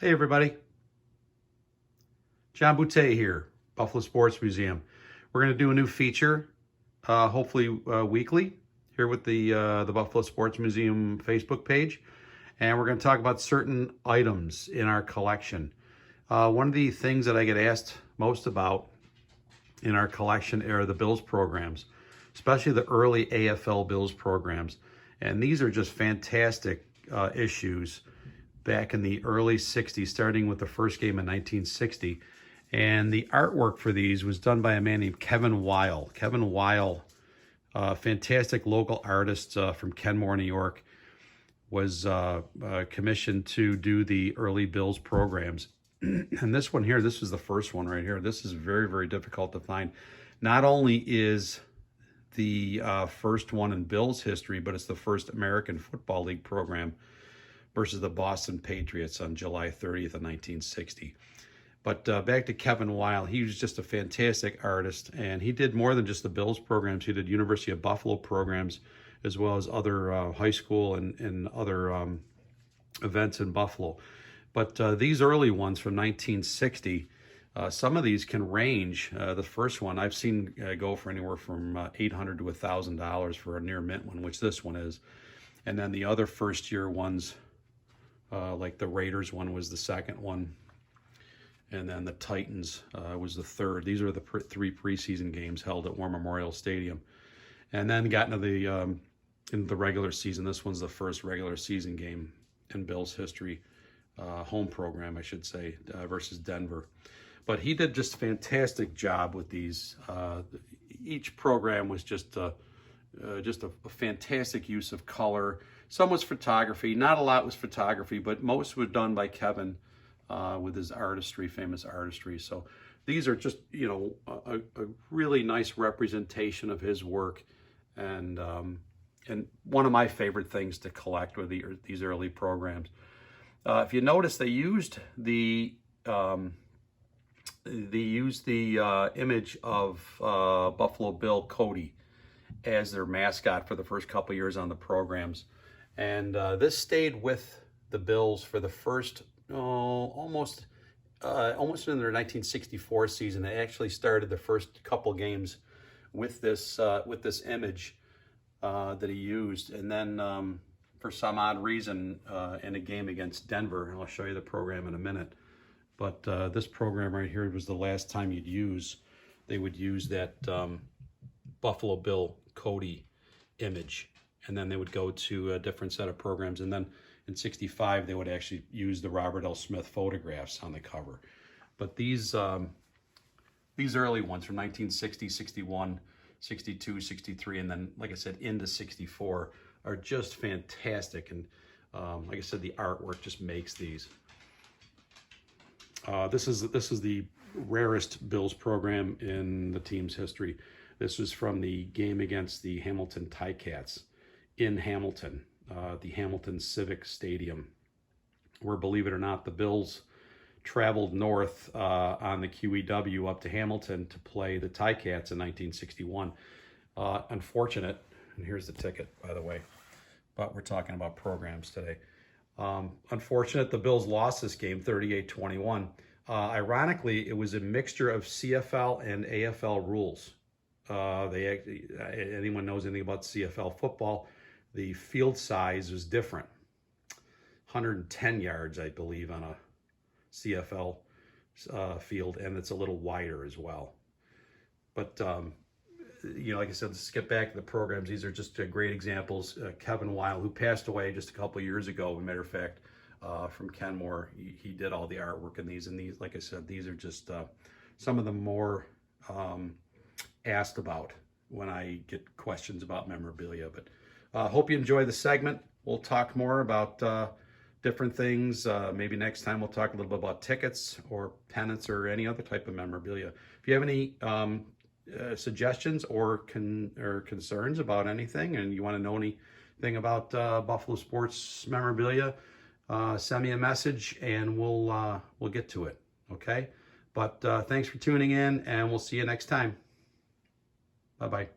Hey everybody, John Boutet here, Buffalo Sports Museum. We're going to do a new feature, hopefully weekly, here with the Buffalo Sports Museum Facebook page, and we're going to talk about certain items in our collection. One of the things that I get asked most about in our collection are the Bills programs, especially the early AFL Bills programs, and these are just fantastic issues back in the early 60s, starting with the first game in 1960. And the artwork for these was done by a man named Kevin Weil. Kevin Weil, fantastic local artist from Kenmore, New York, was commissioned to do the early Bills programs. And this one here, this is the first one right here. This is very, very difficult to find. Not only is the first one in Bills history, but it's the first American Football League program versus the Boston Patriots on July 30th of 1960. But back to Kevin Weil, he was just a fantastic artist, and he did more than just the Bills programs. He did University of Buffalo programs, as well as other high school and other events in Buffalo. But these early ones from 1960, some of these can range. The first one I've seen go for anywhere from $800 to $1,000 for a near mint one, which this one is. And then the other first year ones, like the Raiders one was the second one, and then the Titans was the third. These are the three preseason games held at War Memorial Stadium, and then got into the regular season. This one's the first regular season game in Bills history, home program, I should say, versus Denver. But he did just a fantastic job with these. Each program was just a fantastic use of color. Some was photography, not a lot was photography, but most was done by Kevin with his artistry, famous artistry. So these are just, a really nice representation of his work, and one of my favorite things to collect with these early programs. If you notice, they used the image of Buffalo Bill Cody as their mascot for the first couple years on the programs. And this stayed with the Bills for the first, almost in their 1964 season. They actually started the first couple games with this image that he used. And then for some odd reason, in a game against Denver, and I'll show you the program in a minute, but this program right here was the last time they would use that Buffalo Bill Cody image, and then they would go to a different set of programs, and then in 65 they would actually use the Robert L. Smith photographs on the cover. But these early ones from 1960, 61, 62, 63, and then, like I said, into 64 are just fantastic. And like I said, the artwork just makes these. This is the rarest Bills program in the team's history. This was from the game against the Hamilton Ticats in Hamilton, the Hamilton Civic Stadium, where, believe it or not, the Bills traveled north on the QEW up to Hamilton to play the Ticats in 1961. Unfortunate, and here's the ticket, by the way, but we're talking about programs today. Unfortunate, the Bills lost this game 38-21. Ironically, it was a mixture of CFL and AFL rules. Anyone knows anything about CFL football, the field size was different. 110 yards, I believe, on a CFL field, and it's a little wider as well. But like I said, let's get back to the programs. These are just great examples. Kevin Weil, who passed away just a couple of years ago, as a matter of fact, from Kenmore, he did all the artwork in these. And these, like I said, these are just some of the more asked about when I get questions about memorabilia. But hope you enjoy the segment. We'll talk more about different things. Maybe next time we'll talk a little bit about tickets or pennants or any other type of memorabilia. If you have any suggestions or concerns about anything, and you want to know anything about Buffalo sports memorabilia, send me a message and we'll get to it. Okay, but thanks for tuning in, and we'll see you next time. Bye-bye.